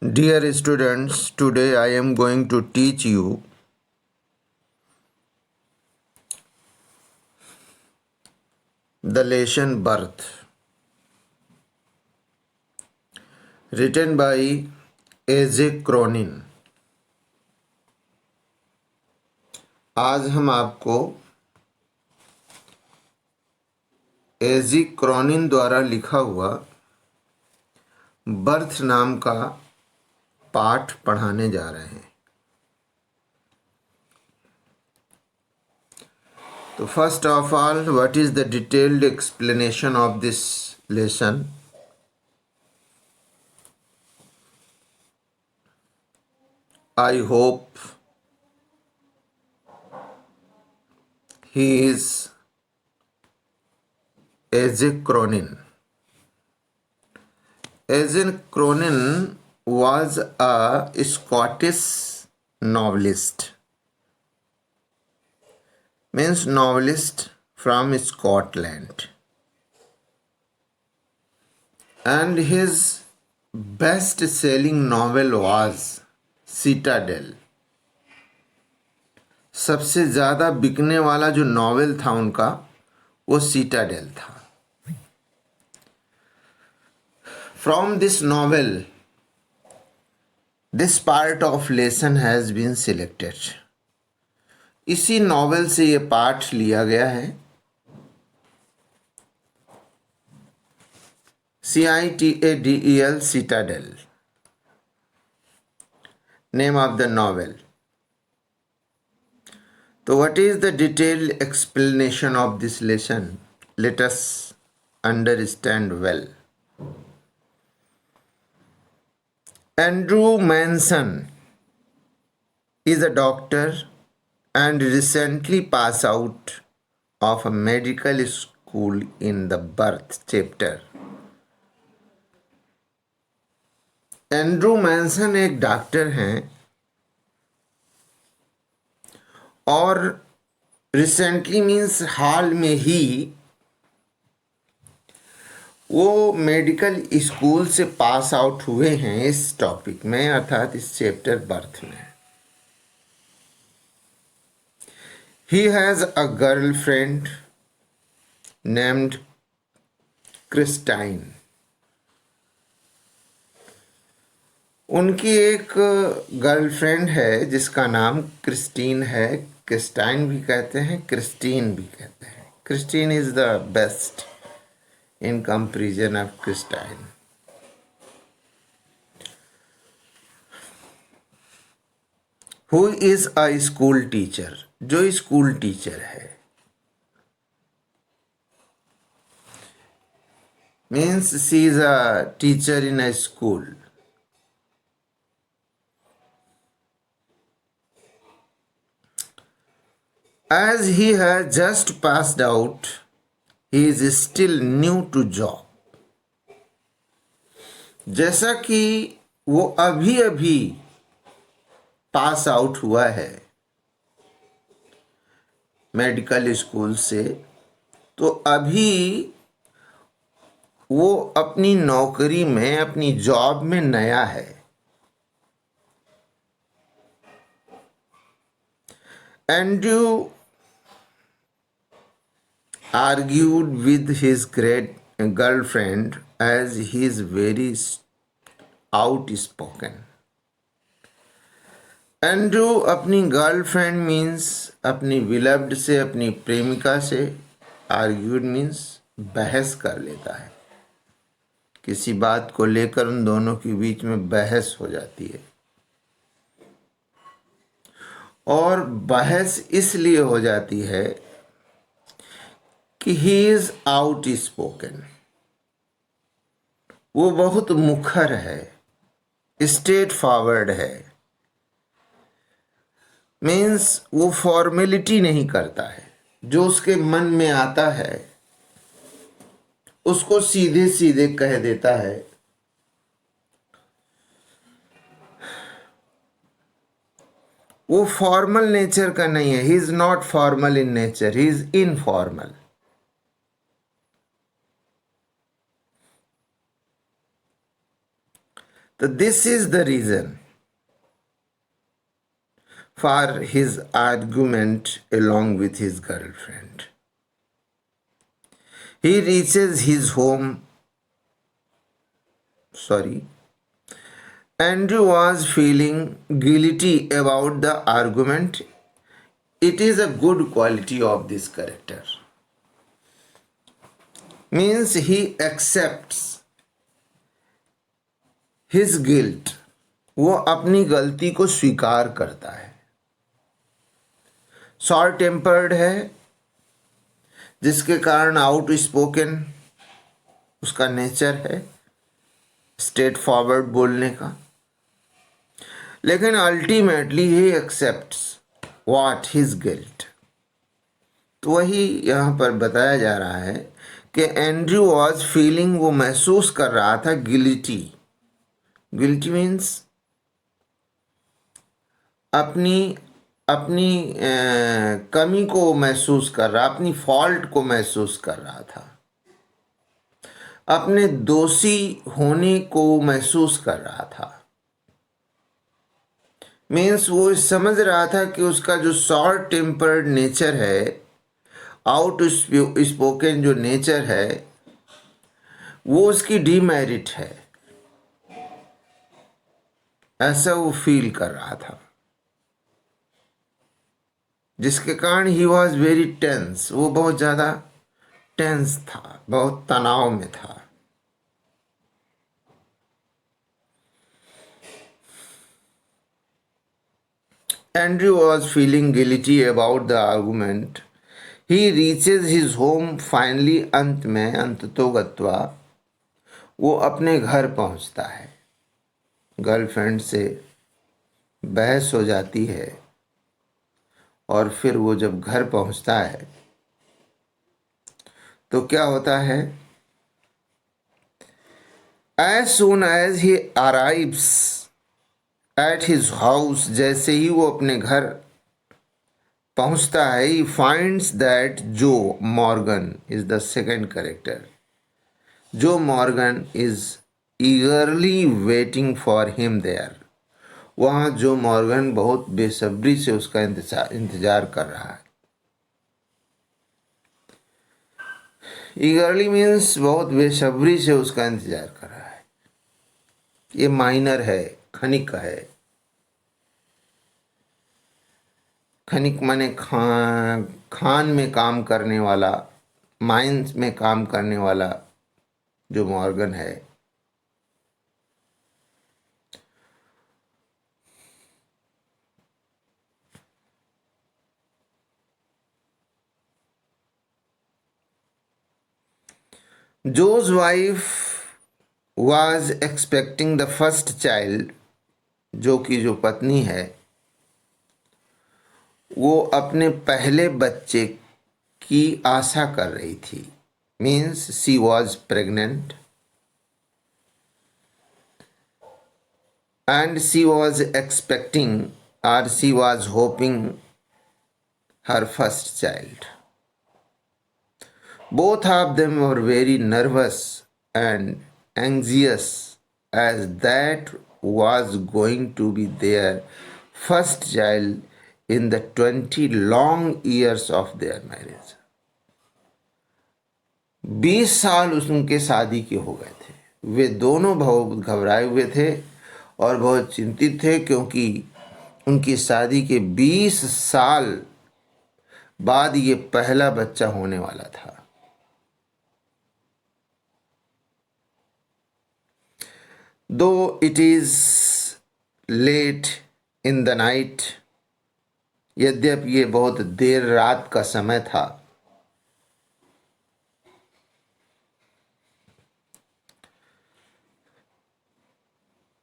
Dear students, today I am going to teach you the lesson Birth, written by A.J. Cronin. आज हम आपको A.J. Cronin द्वारा लिखा हुआ बर्थ नाम का पाठ पढ़ाने जा रहे हैं। तो first of all, what is the detailed explanation of this lesson? I hope he is A.J. Cronin. A.J. Cronin was a Scottish novelist, means novelist from Scotland, and his best-selling novel was Citadel. सबसे ज़्यादा बिकने वाला जो novel था उनका वो citadel था। From this novel this part of lesson has been selected. इसी नॉवेल से ये पाठ लिया गया है। CITADEL, Citadel, name of the novel. So what is the detailed explanation of this lesson? Let us understand well. Andrew Manson is a doctor and recently passed out of a medical school in the birth chapter. Andrew Manson एक doctor हैं और recently means हाल में ही वो medical school से pass out हुए हैं इस topic में, अर्थात इस चैप्टर बर्थ में। He has a girlfriend named Christine. उनकी एक गर्लफ्रेंड है जिसका नाम क्रिस्टीन है। क्रिस्टाइन भी कहते हैं, क्रिस्टीन भी कहते हैं। Christine is the best in comparison of Christine. Who is a school teacher, जो स्कूल टीचर है, means she is a teacher in a school. As he has just passed out, he is still new to job. जैसा कि वो अभी अभी pass out हुआ है medical school से, तो अभी वो अपनी नौकरी में, अपनी जॉब में नया है। Andrew argued with his girlfriend as he is very outspoken. Andrew अपनी गर्लफ्रेंड मीन्स अपनी विलव्ड से, अपनी प्रेमिका से, आर्ग्यूड मीन्स बहस कर लेता है। किसी बात को लेकर उन दोनों के बीच में बहस हो जाती है, और बहस इसलिए हो जाती है कि ही इज आउट स्पोकन। वो बहुत मुखर है, स्ट्रेट फॉरवर्ड है, मीन्स वो फॉर्मेलिटी नहीं करता है। जो उसके मन में आता है उसको सीधे सीधे कह देता है। वो फॉर्मल नेचर का नहीं है। He is not formal in nature, he is informal. तो this is the reason for his argument along with his girlfriend. He reaches his home. Sorry. Andrew was feeling guilty about the argument. It is a good quality of this character. Means he accepts his guilt. वो अपनी गलती को स्वीकार करता है. Short tempered है, जिसके कारण आउट स्पोकन उसका नेचर है, स्ट्रेट फॉरवर्ड बोलने का. लेकिन ultimately he accepts what his guilt. तो वही यहाँ पर बताया जा रहा है कि एंड्रयू वॉज फीलिंग, वो महसूस कर रहा था गिल्टी. गिल्टी मीन्स अपनी कमी को महसूस कर रहा, अपनी फॉल्ट को महसूस कर रहा था, अपने दोषी होने को महसूस कर रहा था. मीन्स वो समझ रहा था कि उसका जो शॉर्ट टेम्पर्ड नेचर है, आउट स्पोकन जो नेचर है, वो उसकी डीमेरिट है, ऐसा वो फील कर रहा था. जिसके कारण ही वॉज वेरी टेंस, वो बहुत ज़्यादा टेंस था, बहुत तनाव में था. Andrew was feeling guilty about the argument. He reaches his home finally. अंत में, अंततोगत्वा वो अपने घर पहुंचता है. गर्लफ्रेंड से बहस हो जाती है और फिर वो जब घर पहुंचता है तो क्या होता है? As soon as he arrives at his house, जैसे ही वो अपने घर पहुंचता है, he finds that Joe Morgan is the second character. Joe Morgan is eagerly waiting for him there. वहाँ जो मॉर्गन बहुत बेसब्री से उसका इंतजार कर रहा है. ईगरली मीन्स बहुत बेसब्री से उसका इंतजार कर रहा है. ये माइनर है, खनिक है. खनिक माने खान में काम करने वाला, माइंस में काम करने वाला जो मॉर्गन है. Joe's wife was expecting the first child. जो की जो पत्नी है वो अपने पहले बच्चे की आशा कर रही थी. Means she was pregnant and she was expecting और she was hoping her first child. Both of them were very nervous and anxious, as that was going to be their first child in the 20 long years of their marriage. 20 साल उनके शादी के हो गए थे. वे दोनों बहुत घबराए हुए थे और बहुत चिंतित थे, क्योंकि उनकी शादी के 20 साल बाद ये पहला बच्चा होने वाला था. Though it is late in the night, यद्यपि ये बहुत देर रात का समय था,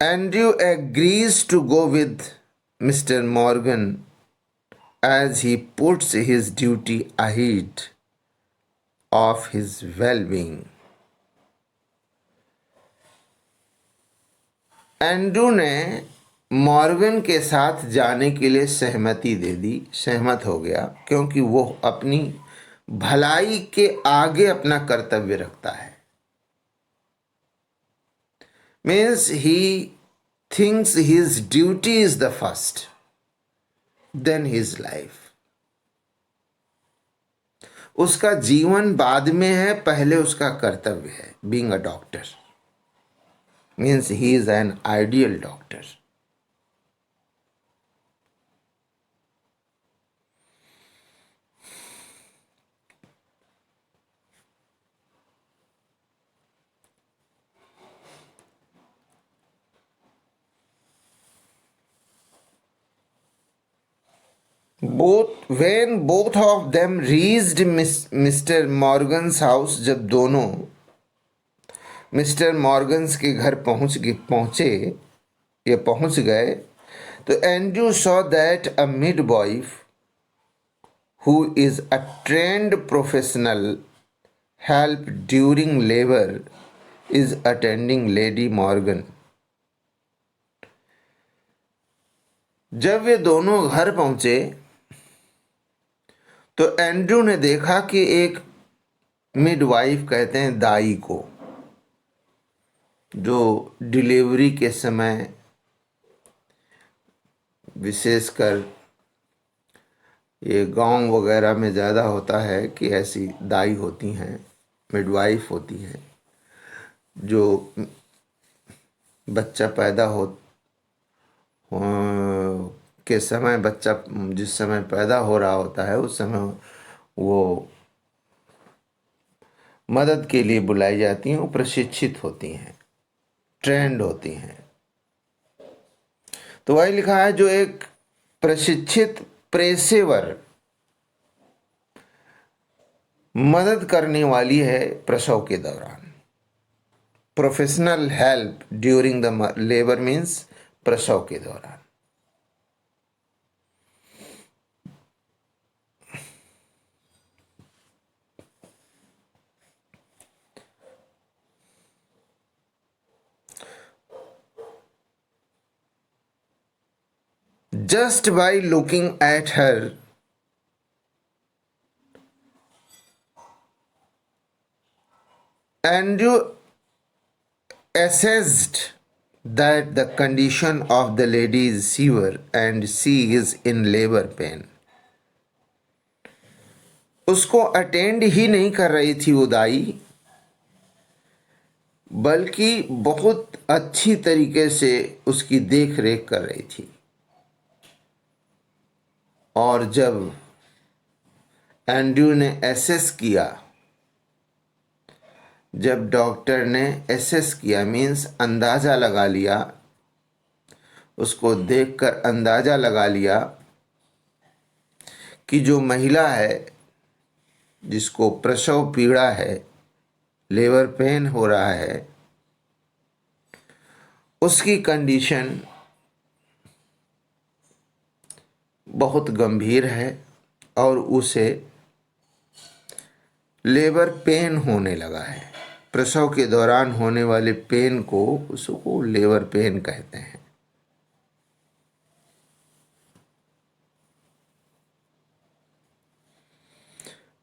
Andrew agrees to go with Mr. Morgan as he puts his duty ahead of his well-being. Andrew ने मॉर्गन के साथ जाने के लिए सहमति दे दी, सहमत हो गया, क्योंकि वो अपनी भलाई के आगे अपना कर्तव्य रखता है. Means he thinks his duty is the first, then his life. उसका जीवन बाद में है, पहले उसका कर्तव्य है. Being a doctor means he is an ideal doctor. When both of them reached Mr. Morgan's house, जब दोनों मिस्टर मॉर्गन्स के घर पहुंच गए, तो Andrew saw that a midwife who is a trained professional help during labor is attending Lady Morgan. जब वे दोनों घर पहुंचे तो एंड्रू ने देखा कि एक मिडवाइफ, कहते हैं दाई को, जो डिलीवरी के समय, विशेषकर ये गांव वगैरह में ज़्यादा होता है कि ऐसी दाई होती हैं, मिडवाइफ होती हैं, जो बच्चा पैदा के समय, बच्चा जिस समय पैदा हो रहा होता है उस समय वो मदद के लिए बुलाई जाती हैं. वो प्रशिक्षित होती हैं, ट्रेंड होती हैं. तो वही लिखा है, जो एक प्रशिक्षित पेशेवर मदद करने वाली है प्रसव के दौरान. Professional help during the labour means प्रसव के दौरान. Just by looking at her, Andrew assessed that the condition of the lady is severe and she is in labor pain. उसको अटेंड ही नहीं कर रही थी वो दाई, बल्कि बहुत अच्छी तरीके से उसकी देख रेख कर रही थी. और जब एंड्रू ने एसेस किया, जब डॉक्टर ने एसेस किया मीन्स अंदाज़ा लगा लिया, उसको देखकर अंदाज़ा लगा लिया कि जो महिला है जिसको प्रसव पीड़ा है, लेबर पेन हो रहा है, उसकी कंडीशन बहुत गंभीर है और उसे लेबर पेन होने लगा है. प्रसव के दौरान होने वाले पेन को उसको लेबर पेन कहते हैं.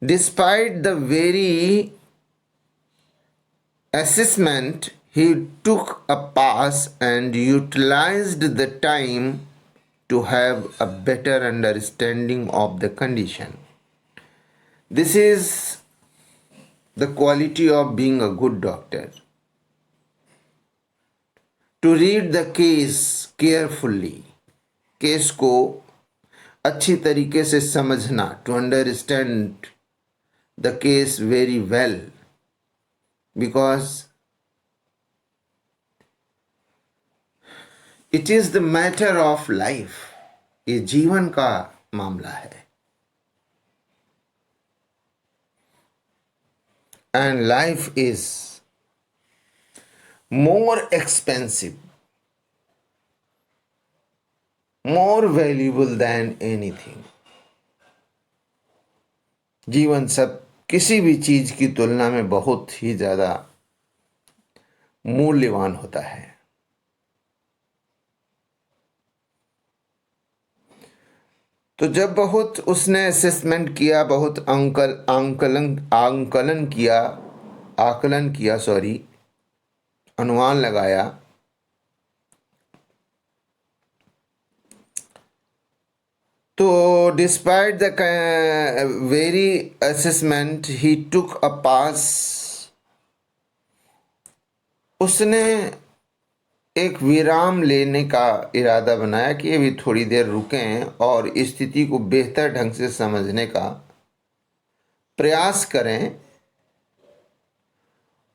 Despite the very assessment, he took a pass and utilized the time to have a better understanding of the condition. This is the quality of being a good doctor. To read the case carefully, case को अच्छी तरीके से समझना, to understand the case very well, because it is the matter of life. ये जीवन का मामला है. And life is more expensive, more valuable than anything. जीवन सब किसी भी चीज की तुलना में बहुत ही ज्यादा मूल्यवान होता है. तो जब बहुत उसने असेसमेंट किया, बहुत आकलन किया, अनुमान लगाया, तो डिस्पाइट द वेरी असेसमेंट ही टुक अ पास, उसने एक विराम लेने का इरादा बनाया कि अभी थोड़ी देर रुकें और स्थिति को बेहतर ढंग से समझने का प्रयास करें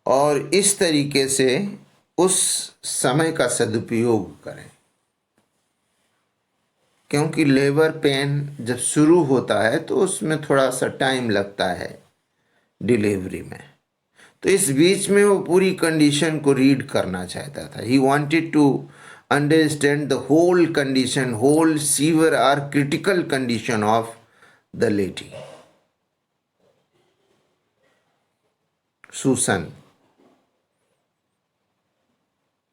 और इस तरीके से उस समय का सदुपयोग करें, क्योंकि लेबर पेन जब शुरू होता है तो उसमें थोड़ा सा टाइम लगता है डिलीवरी में। तो इस बीच में वो पूरी कंडीशन को रीड करना चाहता था। He wanted to understand the whole condition, whole severe और critical condition of the lady Susan.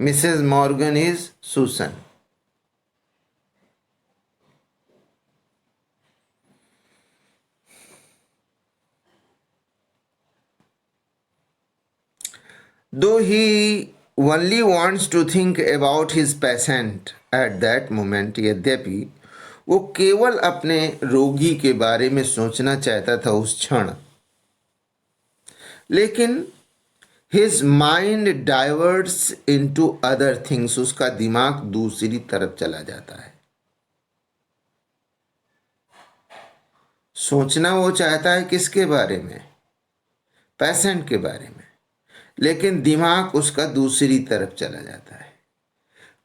Mrs Morgan is Susan. Though he only wants to think about his patient at that moment, यद्यपि वो केवल अपने रोगी के बारे में सोचना चाहता था उस क्षण, लेकिन his mind diverts into other things, उसका दिमाग दूसरी तरफ चला जाता है। सोचना वो चाहता है किसके बारे में? पेशेंट के बारे में, लेकिन दिमाग उसका दूसरी तरफ चला जाता है,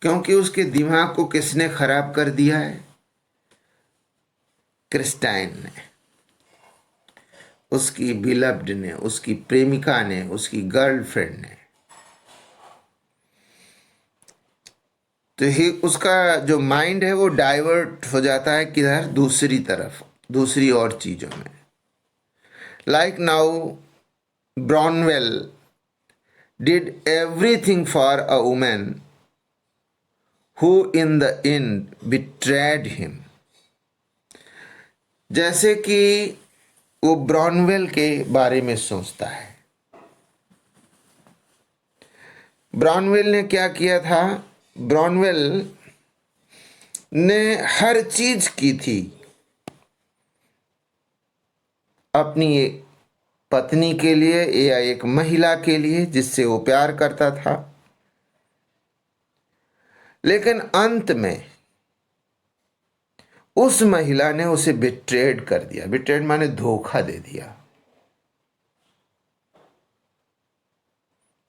क्योंकि उसके दिमाग को किसने खराब कर दिया है? क्रिस्टाइन ने, उसकी बिलव्ड ने, उसकी प्रेमिका ने, उसकी गर्लफ्रेंड ने। तो ही उसका जो माइंड है वो डाइवर्ट हो जाता है किधर? दूसरी तरफ, दूसरी और चीजों में। Like now Bronwell did everything for a woman who in the end betrayed him। जैसे कि वो ब्रॉनवेल के बारे में सोचता है। ब्रॉनवेल ने क्या किया था? ब्रॉनवेल ने हर चीज की थी अपनी पत्नी के लिए या एक महिला के लिए जिससे वो प्यार करता था, लेकिन अंत में उस महिला ने उसे बिट्रेड कर दिया। बिट्रेड माने धोखा दे दिया।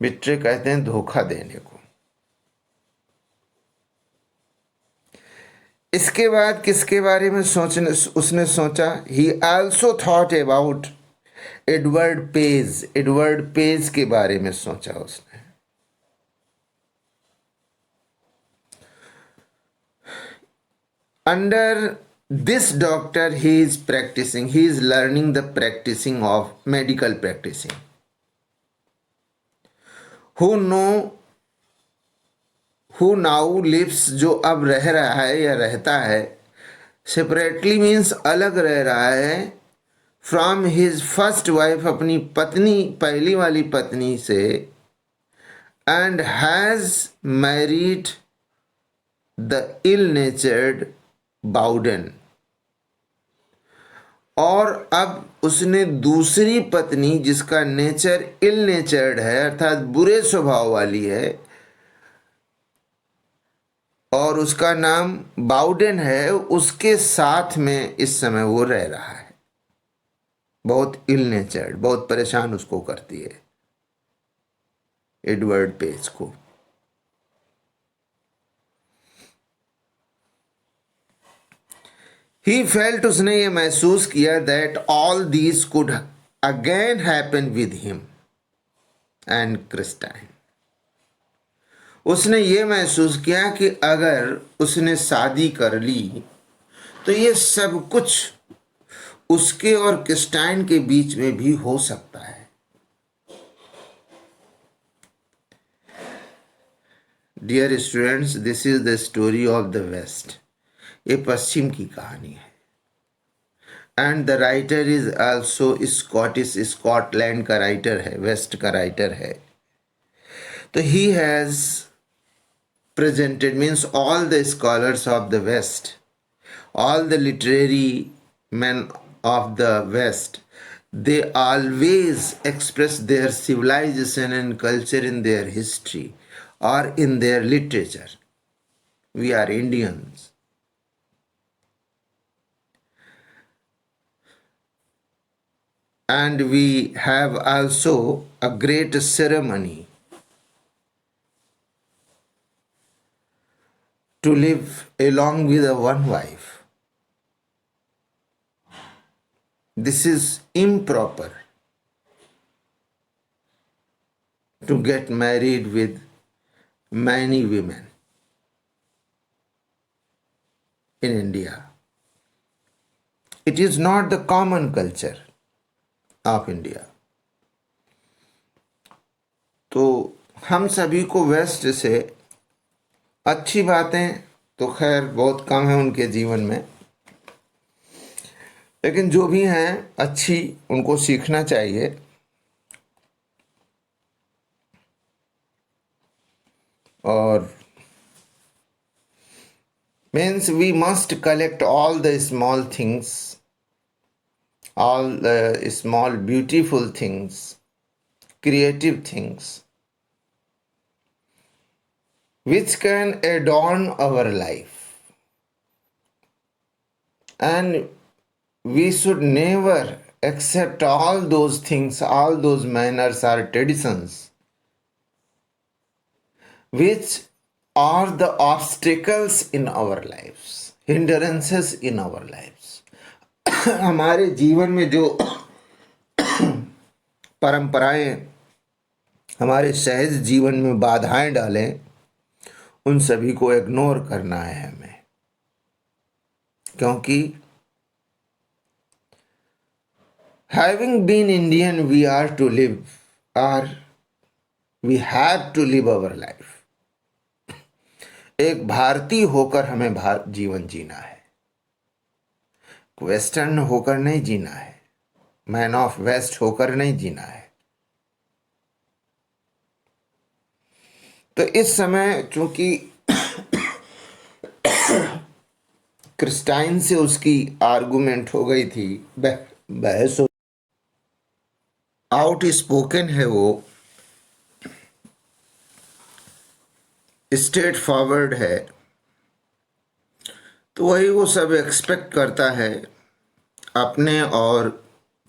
बिट्रे कहते हैं धोखा देने को। इसके बाद किसके बारे में उसने सोचा? He also thought about Edward Page. Edward Page के बारे में सोचा उसने। Under this doctor he is practising, he is learning the practising of medical practising. Who now lives, जो अब रह रहा है या रहता है, सेपरेटली मीन्स अलग रह रहा है, फ्रॉम हिज फर्स्ट वाइफ, अपनी पत्नी, पहली वाली पत्नी से, and has married the ill natured Bowden, और अब उसने दूसरी पत्नी जिसका नेचर इल नेचर्ड है अर्थात बुरे स्वभाव वाली है और उसका नाम बाउडन है, उसके साथ में इस समय वो रह रहा है। बहुत इल नेचर्ड, बहुत परेशान उसको करती है एडवर्ड पेज को। ही फेल्ट, उसने ये महसूस किया that all these could again happen with him and Christine. उसने ये महसूस किया कि अगर उसने शादी कर ली तो ये सब कुछ उसके और क्रिस्टाइन के बीच में भी हो सकता है। Dear students, this is the story of the West. ये पश्चिम की कहानी है। And the writer is also Scottish, Scotland का राइटर है, वेस्ट का राइटर है। तो he has presented, means all the scholars of the west, all the literary men of the West, they always express their civilization and culture in their history or in their literature. We are Indians. And we have also a great ceremony to live along with a one wife. This is improper to get married with many women in India. It is not the common culture of India. तो हम सभी को waste से अच्छी बातें तो खैर बहुत कम है उनके जीवन में, लेकिन जो भी हैं अच्छी उनको सीखना चाहिए। और means we must collect all the small things, all the small beautiful things, creative things which can adorn our life, and we should never accept all those things, all those manners or traditions which are the obstacles in our lives, hindrances in our lives. हमारे जीवन में जो परंपराएं हमारे सहज जीवन में बाधाएं डालें, उन सभी को इग्नोर करना है हमें, क्योंकि having been Indian, we are to live, or we have to live our life. एक भारतीय होकर हमें जीवन जीना है, वेस्टर्न होकर नहीं जीना है, मैन ऑफ वेस्ट होकर नहीं जीना है। तो इस समय चूंकि क्रिस्टाइन से उसकी आर्गुमेंट हो गई थी, बहस आउट स्पोकन है, वो स्ट्रेट फॉरवर्ड है, तो वही वो सब एक्सपेक्ट करता है अपने और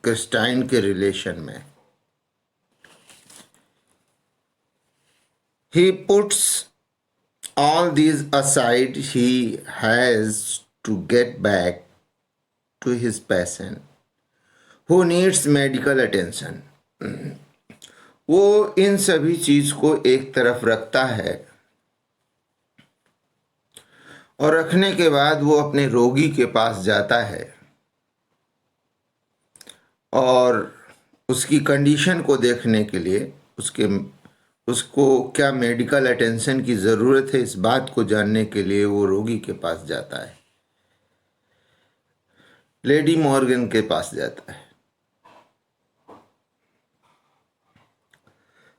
क्रिस्टाइन के रिलेशन में। He puts all these aside. He has to get back to his patient who needs medical attention. वो इन सभी चीज को एक तरफ रखता है और रखने के बाद वो अपने रोगी के पास जाता है और उसकी कंडीशन को देखने के लिए, उसको क्या मेडिकल अटेंशन की ज़रूरत है इस बात को जानने के लिए वो रोगी के पास जाता है, लेडी मॉर्गन के पास जाता है।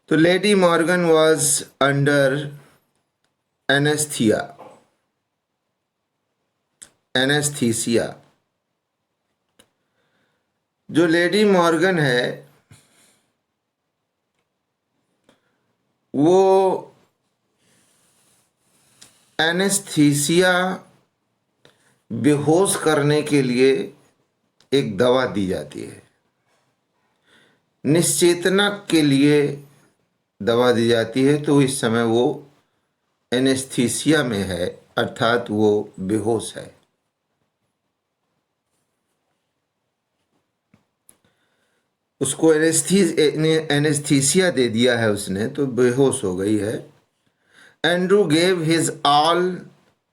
तो lady Morgan was under anaesthesia. जो लेडी मॉर्गन है वो एनेस्थीसिया बेहोश करने के लिए एक दवा दी जाती है, निश्चेतना के लिए दवा दी जाती है। तो इस समय वो एनेस्थीसिया में है, अर्थात वो बेहोश है। उसको एनेस्थीसिया दे दिया है उसने, तो बेहोश हो गई है। Andrew gave his all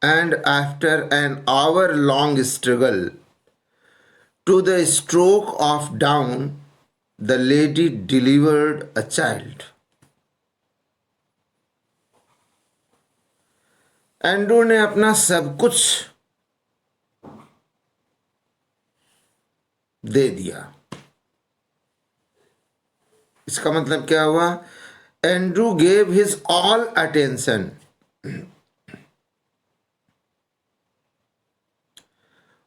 and after an hour long struggle to the stroke of down the lady delivered a child. Andrew ने अपना सब कुछ दे दिया। इसका मतलब क्या हुआ? Andrew gave his all attention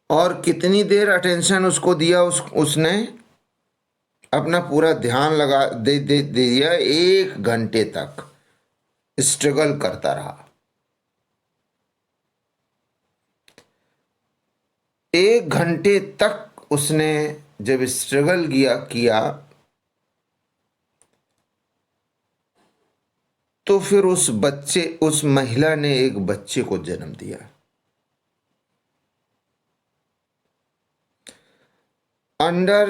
और कितनी देर अटेंशन उसको दिया, उसने अपना पूरा ध्यान लगा दे दिया, 1 घंटे तक स्ट्रगल करता रहा। 1 घंटे तक उसने जब स्ट्रगल किया तो फिर उस महिला ने एक बच्चे को जन्म दिया। Under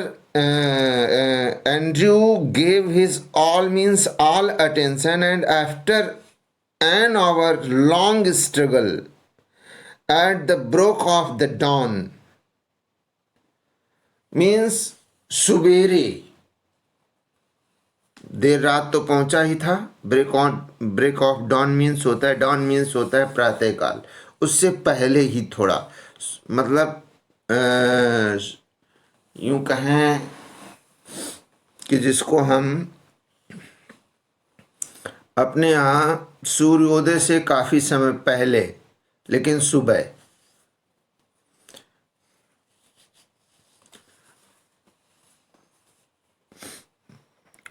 Andrew gave his all attention, and after an hour long struggle, at the break of the dawn, means सुबेरे, देर रात तो पहुंचा ही था। ब्रेक ऑफ डॉन मीन्स होता है, डॉन मीन्स होता है प्रातः काल, उससे पहले ही थोड़ा, मतलब यूं कहें कि जिसको हम अपने यहाँ सूर्योदय से काफी समय पहले, लेकिन सुबह,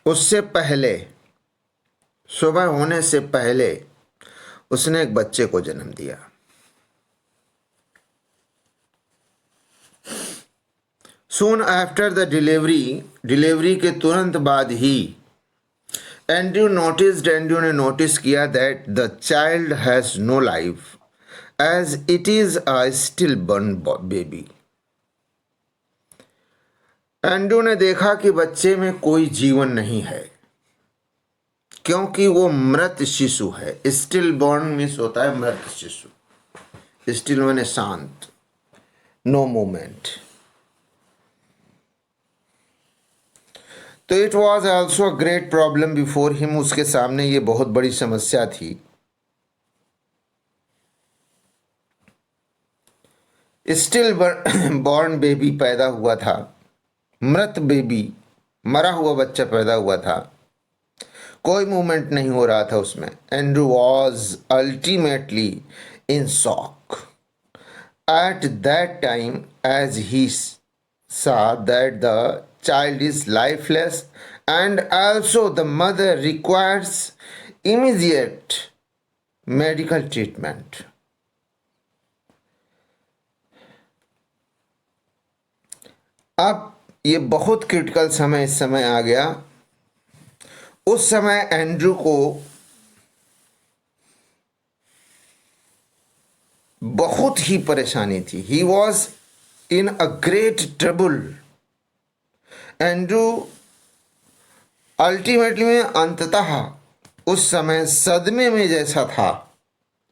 उससे पहले, सुबह होने से पहले उसने एक बच्चे को जन्म दिया। Soon after the डिलीवरी के तुरंत बाद ही एंड्रयू ने नोटिस किया that the child has no life as it is a stillborn baby। Andrew ने देखा कि बच्चे में कोई जीवन नहीं है, क्योंकि वो मृत शिशु है। स्टिल बॉर्न मीन्स होता है मृत शिशु, स्टिल माने शांत, नो मूवमेंट। तो it was also a great problem before him, उसके सामने ये बहुत बड़ी समस्या थी। स्टिल बॉर्न बेबी पैदा हुआ था, मृत बेबी, मरा हुआ बच्चा पैदा हुआ था, कोई मूवमेंट नहीं हो रहा था उसमें। Andrew was ultimately in shock at that time as he saw that the child is lifeless and also the mother requires immediate medical treatment। अब ये बहुत क्रिटिकल समय इस समय आ गया। उस समय एंड्रू को बहुत ही परेशानी थी। He was in a great trouble. Andrew ultimately में, अंततः उस समय सदमे में जैसा था,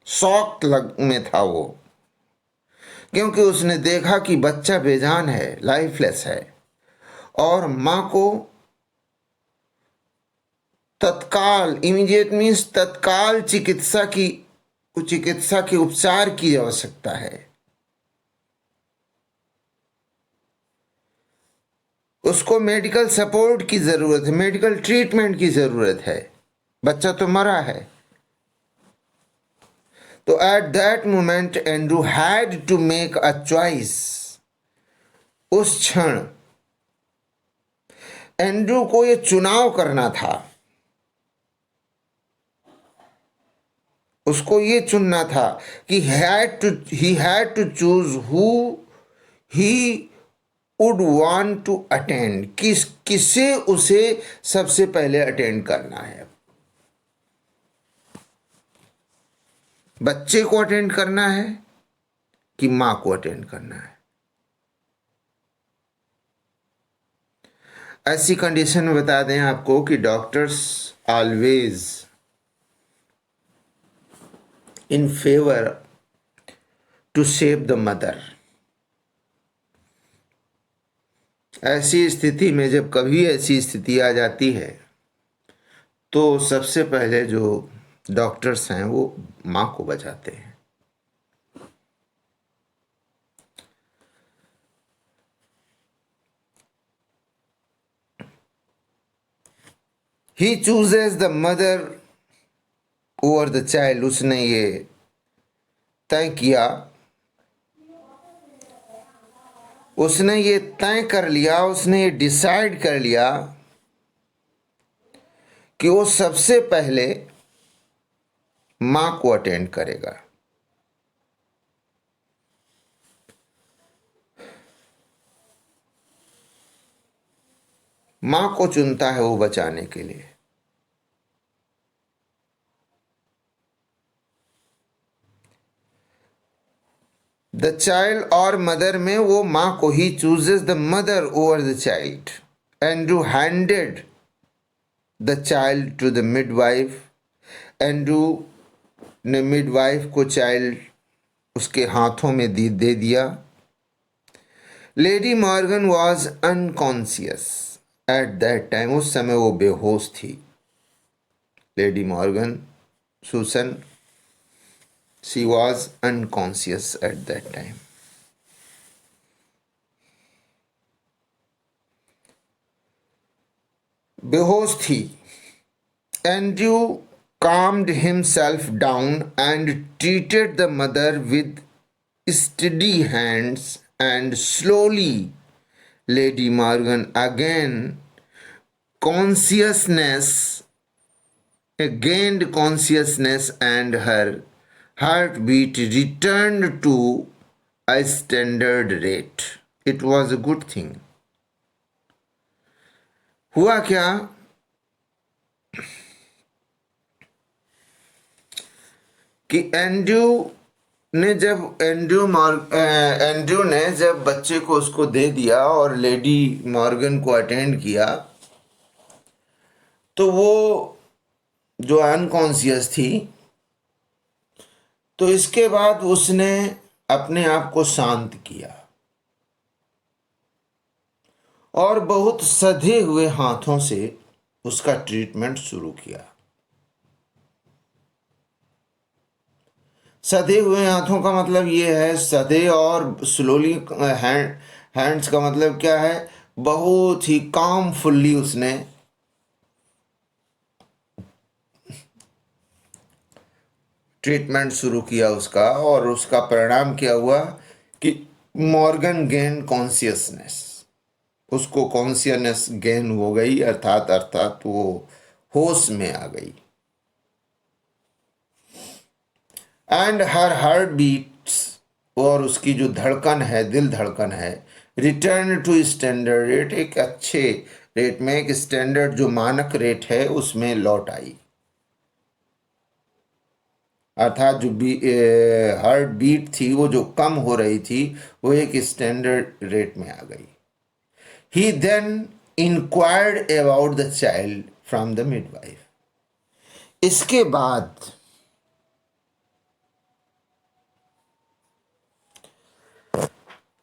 शॉक में था वो, क्योंकि उसने देखा कि बच्चा बेजान है, लाइफलेस है, और मां को तत्काल, इमीडिएट मीन्स तत्काल चिकित्सा की उपचार की आवश्यकता है। उसको मेडिकल सपोर्ट की जरूरत है, मेडिकल ट्रीटमेंट की जरूरत है, बच्चा तो मरा है। तो at that moment Andrew had to make a choice. उस क्षण एंड्रू को यह चुनाव करना था, उसको ये चुनना था कि he had to choose who he would want to attend, किसे उसे सबसे पहले अटेंड करना है। बच्चे को अटेंड करना है कि मां को अटेंड करना है। ऐसी कंडीशन में बता दें आपको कि doctors always in favor to save the mother। ऐसी स्थिति में, जब कभी ऐसी स्थिति आ जाती है, तो सबसे पहले जो डॉक्टर्स हैं वो मां को बचाते हैं। He chooses the mother over the child। उसने ये तय किया उसने ये तय कर लिया, उसने ये डिसाइड कर लिया कि वो सबसे पहले मां को अटेंड करेगा। मां को चुनता है वो बचाने के लिए। द चाइल्ड और मदर में वो मां को he chooses the mother over the child. Andrew handed the child to the midwife. Andrew ने मिडवाइफ को चाइल्ड उसके हाथों में दे दिया। Lady Morgan was unconscious at that time. उस समय वो बेहोश थी। Lady Morgan, Susan, she was unconscious at that time. बेहोश थी। Andrew calmed himself down and treated the mother with steady hands, and slowly Lady Morgan consciousness gained consciousness, and her heartbeat returned to a standard rate. It was a good thing. हुआ क्या कि Andrew ने जब बच्चे को उसको दे दिया और लेडी मॉर्गन को अटेंड किया, तो वो जो अनकॉन्शियस थी, तो इसके बाद उसने अपने आप को शांत किया और बहुत सधे हुए हाथों से उसका ट्रीटमेंट शुरू किया। सधे हुए हाथों का मतलब ये है, सधे और स्लोली हैंड्स का मतलब क्या है, बहुत ही कामफुल्ली उसने ट्रीटमेंट शुरू किया उसका। और उसका परिणाम क्या हुआ कि मॉर्गन गेन कॉन्शियसनेस, उसको कॉन्शियसनेस गेन हो गई, अर्थात वो होश में आ गई। एंड हर हार्ट बीट्स, और उसकी जो धड़कन है, दिल धड़कन है, रिटर्न टू स्टैंडर्ड रेट, एक अच्छे रेट में, एक स्टैंडर्ड जो मानक रेट है उसमें लौट आई। अर्थात जो हार्ट बीट थी वो जो कम हो रही थी वो एक स्टैंडर्ड रेट में आ गई। He then inquired about the child from the midwife. इसके बाद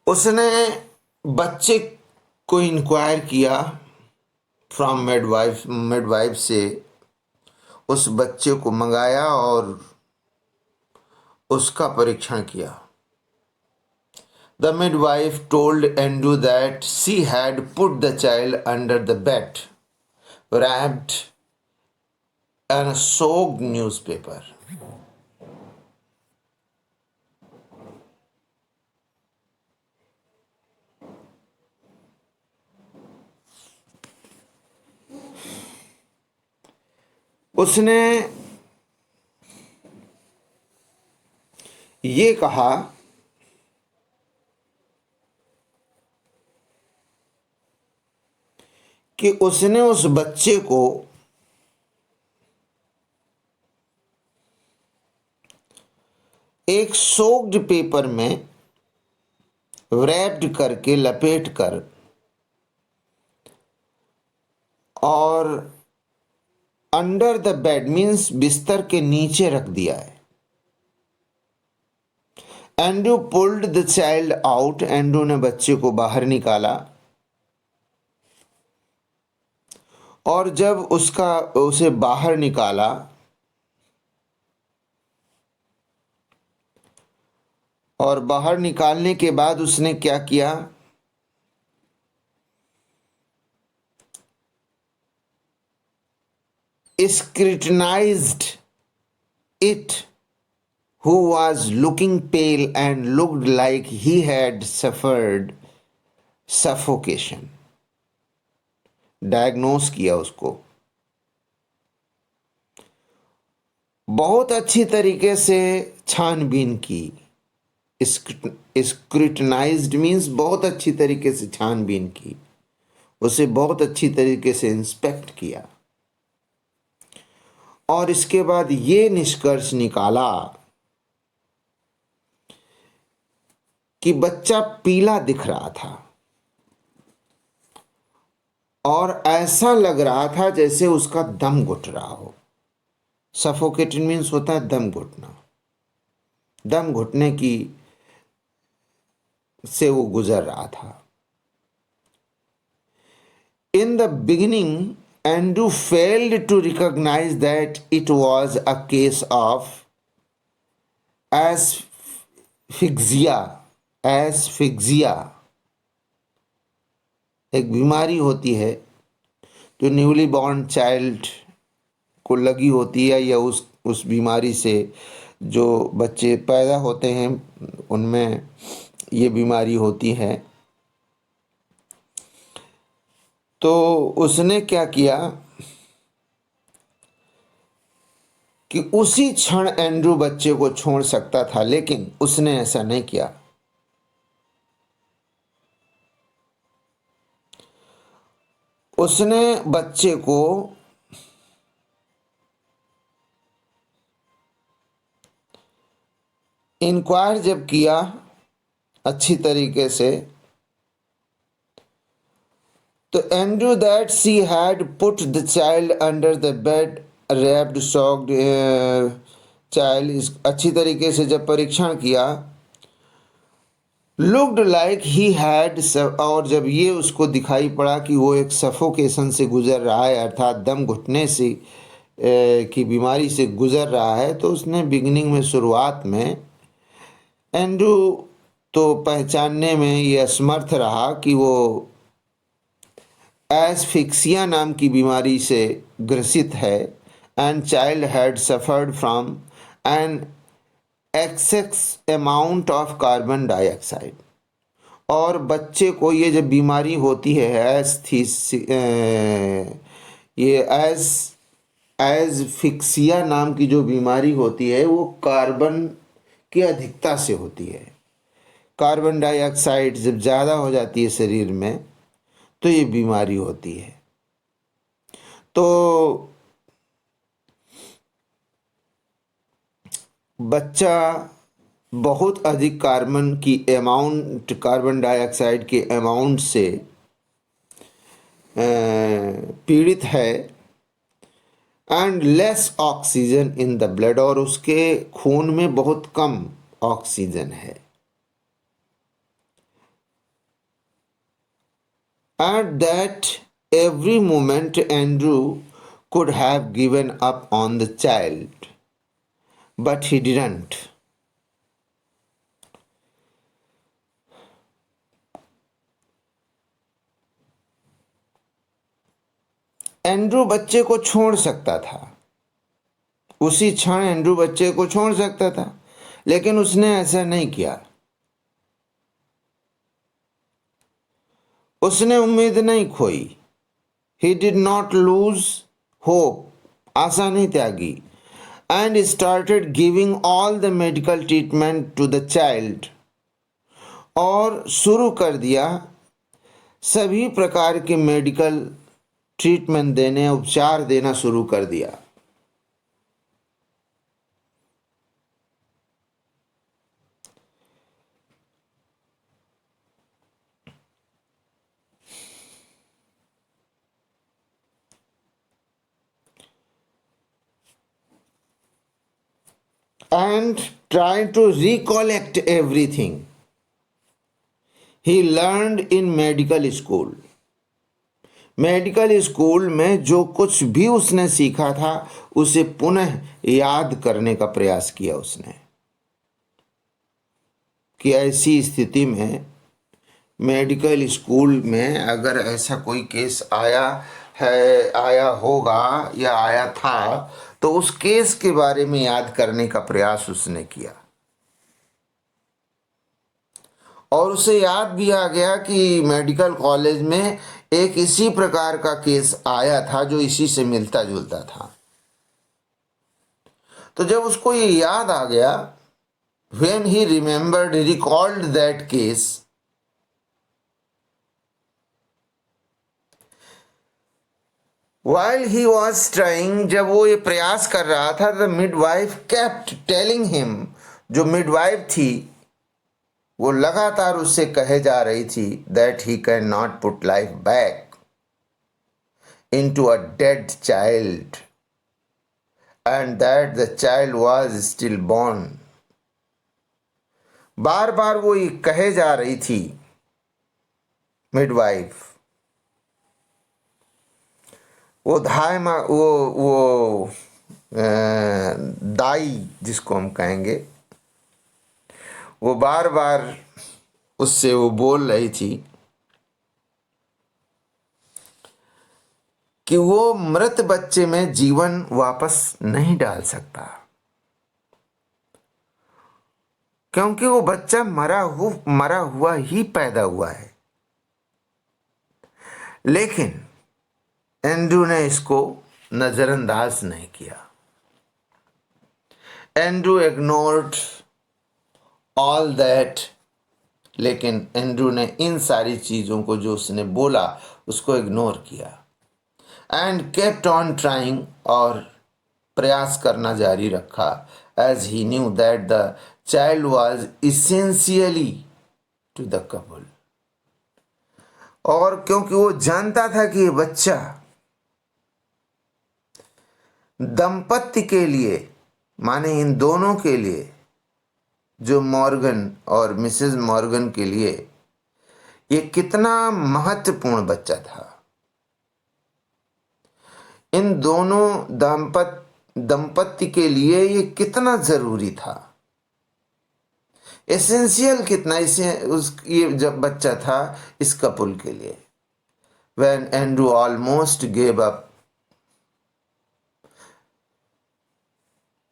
उसने बच्चे को इंक्वायर किया फ्रॉम मिडवाइफ से उस बच्चे को मंगाया और उसका परीक्षण किया। The midwife told Andrew that she had put the child under the bed, wrapped in a soaked newspaper. उसने ये कहा कि उसने उस बच्चे को एक सोक्ड पेपर में रैप्ड करके, लपेट कर, और अंडर द बेड मीन्स बिस्तर के नीचे रख दिया है। Andrew pulled the child out. Andrew ने बच्चे को बाहर निकाला, और जब उसे बाहर निकाला और बाहर निकालने के बाद उसने क्या किया, scrutinized it, who was looking pale and looked like he had suffered suffocation, diagnose किया उसको। बहुत अच्छी तरीके से छानबीन की। स्क्रूटनाइज्ड मीन्स बहुत अच्छी तरीके से छानबीन की, उसे बहुत अच्छी तरीके से इंस्पेक्ट किया और इसके बाद ये निष्कर्ष निकाला कि बच्चा पीला दिख रहा था और ऐसा लग रहा था जैसे उसका दम घुट रहा हो। सफोकेटेड मीन्स होता है दम घुटना, दम घुटने की से वो गुजर रहा था। In the beginning, Andrew failed to recognize that it was a case of asphyxia। Asphyxia एक बीमारी होती है जो न्यूली बॉर्न चाइल्ड को लगी होती है, या उस बीमारी से जो बच्चे पैदा होते हैं उनमें ये बीमारी होती है। तो उसने क्या किया कि उसी क्षण एंड्रू बच्चे को छोड़ सकता था, लेकिन उसने ऐसा नहीं किया। उसने बच्चे को इंक्वायर जब किया अच्छी तरीके से, तो Andrew that she had put the child under the bed wrapped socked child, अच्छी तरीके से जब परीक्षण किया, लुक्ड लाइक ही हैड, और जब ये उसको दिखाई पड़ा कि वो एक सफोकेशन से गुजर रहा है, अर्थात दम घुटने से की बीमारी से गुजर रहा है, तो उसने बिगिनिंग में, शुरुआत में एंड्रू तो पहचानने में ये असमर्थ रहा कि वो एस्फिक्सिया नाम की बीमारी से ग्रसित है। And child had suffered from an excess amount of carbon dioxide, और बच्चे को ये जब बीमारी होती है ये एस्फिक्सिया नाम की जो बीमारी होती है वो कार्बन की अधिकता से होती है। कार्बन डाइऑक्साइड जब ज़्यादा हो जाती है शरीर में तो ये बीमारी होती है। तो बच्चा बहुत अधिक कार्बन डाइऑक्साइड के अमाउंट से पीड़ित है, and less oxygen in the blood, और उसके खून में बहुत कम ऑक्सीजन है। At that every moment Andrew could have given up on the child, but he didn't. Andrew बच्चे को छोड़ सकता था, उसी क्षण एंड्रू बच्चे को छोड़ सकता था, लेकिन उसने ऐसा नहीं किया। उसने उम्मीद नहीं खोई। He did not lose hope, आशा नहीं त्यागी, and started giving all the medical treatment to the child, और शुरू कर दिया सभी प्रकार के मेडिकल ट्रीटमेंट देने, उपचार देना शुरू कर दिया। And trying to recollect everything he learned in medical school. Medical school में जो कुछ भी उसने सीखा था उसे पुनः याद करने का प्रयास किया उसने, कि ऐसी स्थिति में मेडिकल स्कूल में अगर ऐसा कोई केस आया है, आया होगा या आया था, तो उस केस के बारे में याद करने का प्रयास उसने किया। और उसे याद भी आ गया कि मेडिकल कॉलेज में एक इसी प्रकार का केस आया था जो इसी से मिलता जुलता था। तो जब उसको ये याद आ गया, when he remembered, he recalled that case, while he was trying, जब वो ये प्रयास कर रहा था, the midwife kept telling him, जो midwife थी वो लगातार उससे कहे जा रही थी that he cannot put life back into a dead child and that the child was still born। बार बार वो ये कहे जा रही थी मिडवाइफ, वो दाई जिसको हम कहेंगे, वो बार बार उससे वो बोल रही थी कि वो मृत बच्चे में जीवन वापस नहीं डाल सकता, क्योंकि वो बच्चा मरा हुआ ही पैदा हुआ है। लेकिन एंड्रू ने इसको नजरअंदाज नहीं किया। एंड्रू इग्नोर्ड ऑल दैट, लेकिन एंड्रू ने इन सारी चीजों को जो उसने बोला उसको इग्नोर किया। एंड केप्ट ऑन ट्राइंग, और प्रयास करना जारी रखा, as he knew that the child was essentially to the couple, और क्योंकि वो जानता था कि ये बच्चा दंपत्ति के लिए, माने इन दोनों के लिए, जो मॉर्गन और मिसेस मॉर्गन के लिए, ये कितना महत्वपूर्ण बच्चा था। इन दोनों दंपत्ति के लिए ये कितना जरूरी था, एसेंशियल कितना ये जब बच्चा था इस कपल के लिए। When Andrew almost gave up,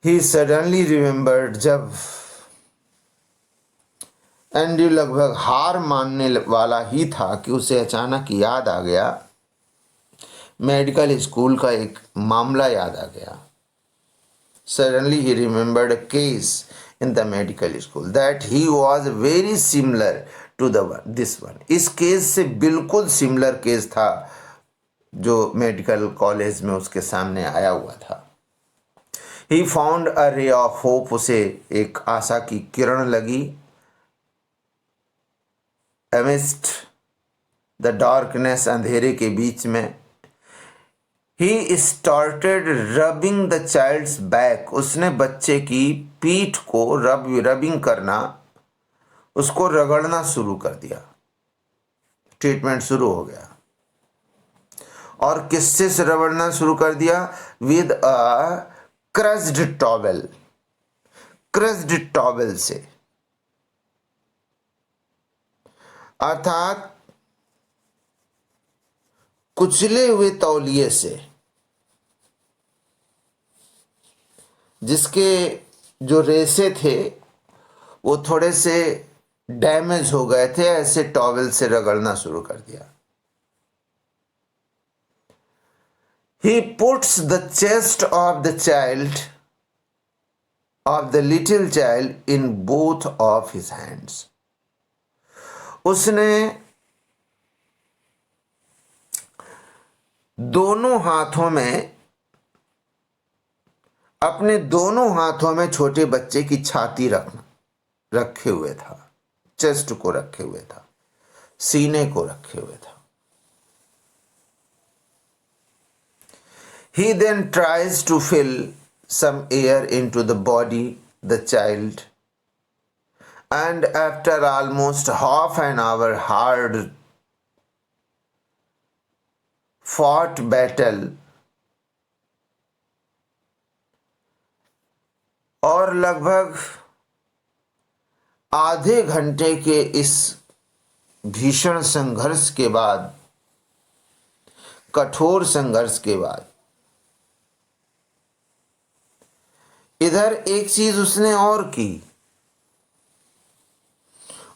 he suddenly remembered, जब एंड्रू लगभग हार मानने वाला ही था कि उसे अचानक याद आ गया, मेडिकल स्कूल का एक मामला याद आ गया। Suddenly he remembered a case in the medical school that he was very similar to this one। इस केस से बिल्कुल सिमिलर केस था जो मेडिकल कॉलेज में उसके सामने आया हुआ था। He found a ray of hope, उसे एक आशा की किरण लगी। Amidst the darkness, अंधेरे के बीच में, He started rubbing the child's back, उसने बच्चे की पीठ को रबिंग करना, उसको रगड़ना शुरू कर दिया। ट्रीटमेंट शुरू हो गया। और किससे से रगड़ना शुरू कर दिया? With a crossed towel, crossed towel से, अर्थात कुचले हुए तौलिए से, जिसके जो रेशे थे वो थोड़े से डैमेज हो गए थे, ऐसे टॉवेल से रगड़ना शुरू कर दिया। He puts the chest of the child, of the little child, in both of his hands। उसने दोनों हाथों में, अपने दोनों हाथों में छोटे बच्चे की छाती रखे हुए था, चेस्ट को रखे हुए था, सीने को रखे हुए था। He then tries to fill some air into the body the child, and after almost half an hour hard fought battle, और लगभग आधे घंटे के इस भीषण संघर्ष के बाद, कठोर संघर्ष के बाद, इधर एक चीज उसने और की,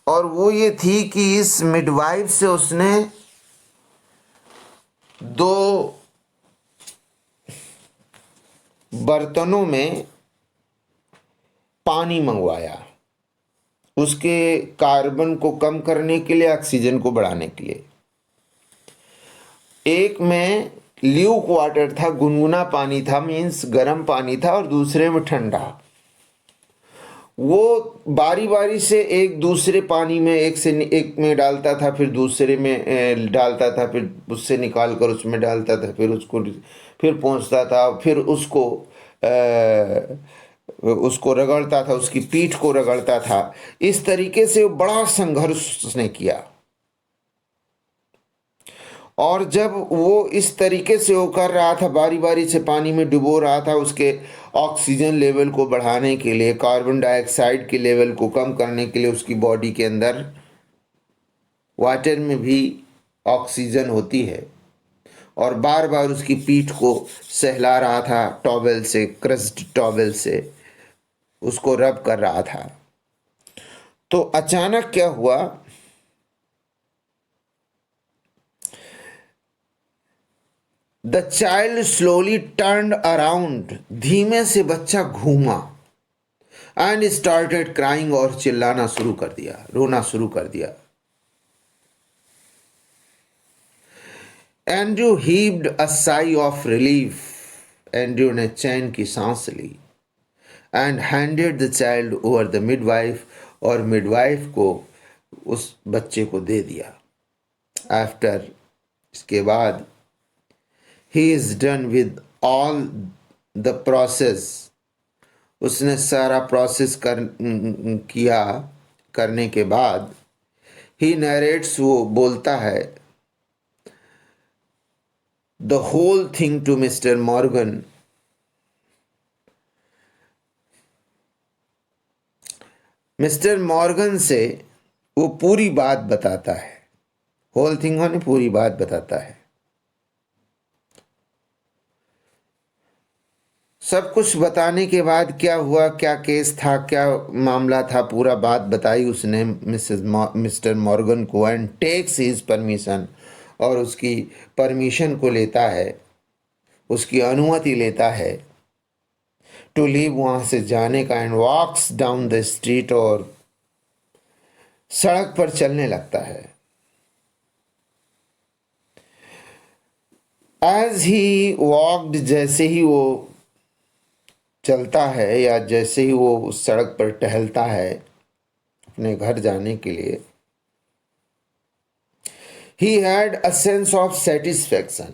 और वो ये थी कि इस मिडवाइफ से उसने 2 बर्तनों में पानी मंगवाया, उसके कार्बन को कम करने के लिए, ऑक्सीजन को बढ़ाने के लिए। एक में ल्यूक वाटर था, गुनगुना पानी था, मीन्स गर्म पानी था, और दूसरे में ठंडा। वो बारी बारी से एक दूसरे पानी में एक में डालता था, फिर दूसरे में डालता था, फिर उससे निकाल कर उसमें डालता था, फिर पोंछता था, फिर उसको रगड़ता था, उसकी पीठ को रगड़ता था। इस तरीके से बड़ा संघर्ष उसने किया। और जब वो इस तरीके से वो कर रहा था, बारी बारी से पानी में डुबो रहा था, उसके ऑक्सीजन लेवल को बढ़ाने के लिए, कार्बन डाइऑक्साइड के लेवल को कम करने के लिए, उसकी बॉडी के अंदर वाटर में भी ऑक्सीजन होती है, और बार बार उसकी पीठ को सहला रहा था टॉवेल से, क्रस्ट टॉवेल से उसको रब कर रहा था। तो अचानक क्या हुआ, the child slowly turned around, धीमे से बच्चा घूमा, एंड स्टार्टेड क्राइंग, और चिल्लाना शुरू कर दिया, रोना शुरू कर दिया। Andrew heaved a sigh of relief, Andrew ने चैन की सांस ली, and handed the child over the midwife, और मिडवाइफ को उस बच्चे को दे दिया। आफ्टर, इसके बाद, he is done with all the process, उसने सारा प्रोसेस करने के बाद, he narrates, वो बोलता है, the whole thing to Mr. Morgan, mister Morgan से वो पूरी बात बताता है। होल थिंग होने पूरी बात बताता है। सब कुछ बताने के बाद क्या हुआ, क्या केस था, क्या मामला था, पूरा बात बताई उसने मिस्टर मॉर्गन को, एंड टेक्स हिज परमिशन, और उसकी परमिशन को लेता है, उसकी अनुमति लेता है टू लीव, वहाँ से जाने का, and walks down the street, और सड़क पर चलने लगता है। एज ही वॉक्ड, जैसे ही वो चलता है, या जैसे ही वो उस सड़क पर टहलता है अपने घर जाने के लिए, he had a sense of satisfaction,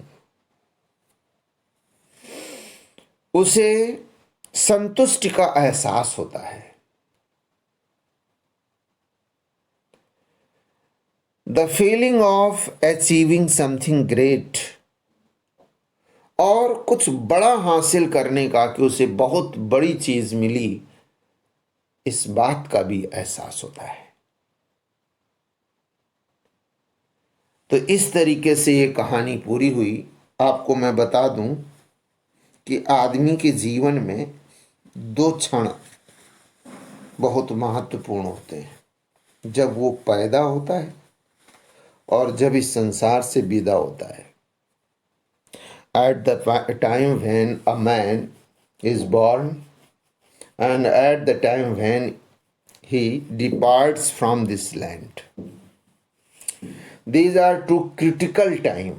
उसे संतुष्टि का एहसास होता है। The feeling of achieving something great, और कुछ बड़ा हासिल करने का, कि उसे बहुत बड़ी चीज मिली, इस बात का भी एहसास होता है। तो इस तरीके से ये कहानी पूरी हुई। आपको मैं बता दूं कि आदमी के जीवन में 2 क्षण बहुत महत्वपूर्ण होते हैं, जब वो पैदा होता है और जब इस संसार से विदा होता है। At the time when a man is born, and at the time when he departs from this land, these are 2 critical time।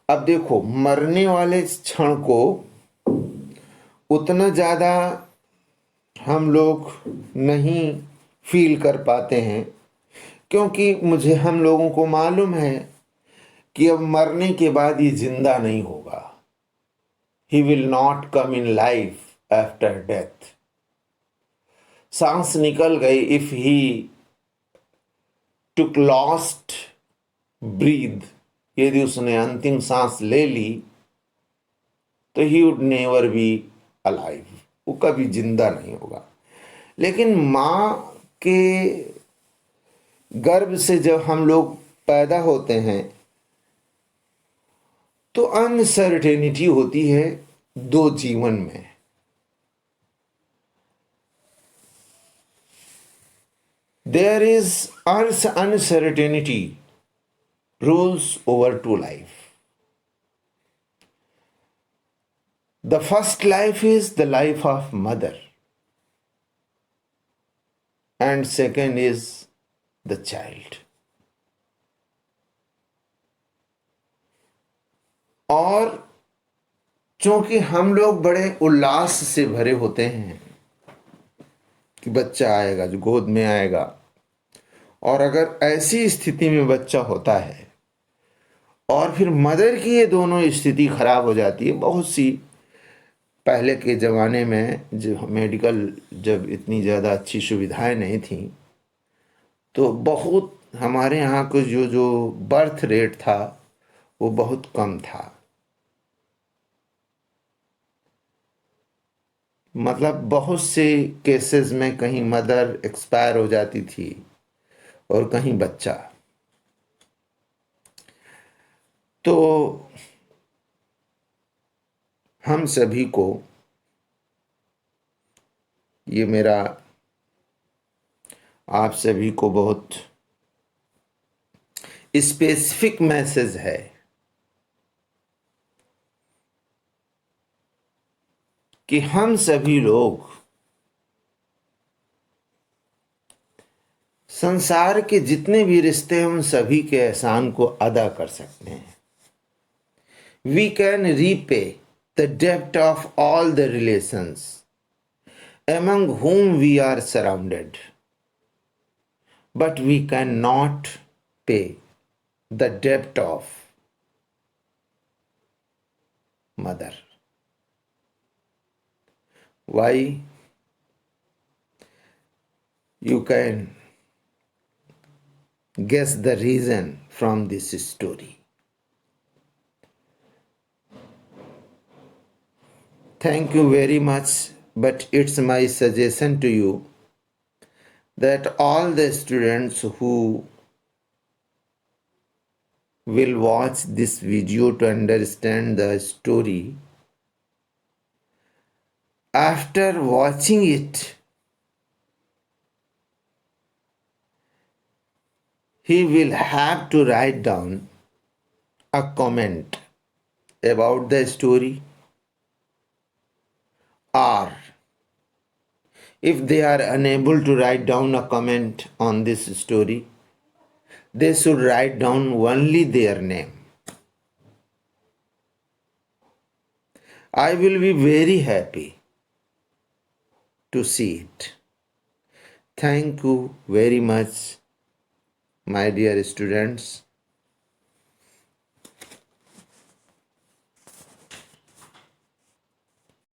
अब देखो, मरने वाले क्षण को उतना ज़्यादा हम लोग नहीं फील कर पाते हैं, क्योंकि हम लोगों को मालूम है कि अब मरने के बाद ये जिंदा नहीं होगा। He will not come in life after death। सांस निकल गई, if he took last breathe, यदि उसने अंतिम सांस ले ली, तो he would never be alive, वो कभी जिंदा नहीं होगा। लेकिन माँ के गर्भ से जब हम लोग पैदा होते हैं, तो अनसर्टेनिटी होती है 2 जीवन में। There is uncertainty rules over to life. The first life is the life of mother, and second is the child. और चूंकि हम लोग बड़े उल्लास से भरे होते हैं कि बच्चा आएगा, जो गोद में आएगा, और अगर ऐसी स्थिति में बच्चा होता है और फिर मदर की ये दोनों स्थिति खराब हो जाती है। बहुत सी पहले के ज़माने में जो मेडिकल जब इतनी ज़्यादा अच्छी सुविधाएं नहीं थी, तो बहुत हमारे यहाँ को जो बर्थ रेट था वो बहुत कम था। मतलब बहुत से केसेस में कहीं मदर एक्सपायर हो जाती थी और कहीं बच्चा। तो हम सभी को ये मेरा आप सभी को बहुत स्पेसिफिक मैसेज है कि हम सभी लोग संसार के जितने भी रिश्ते हैं उन सभी के एहसान को अदा कर सकते हैं। वी कैन रीपे द डेब्ट of all the relations among whom we are surrounded, but we cannot pay the debt of mother. Why? You can guess the reason from this story. Thank you very much, but it's my suggestion to you that all the students who will watch this video to understand the story, after watching it, he will have to write down a comment about the story, or if they are unable to write down a comment on this story, they should write down only their name. I will be very happy to see it. Thank you very much, my dear students.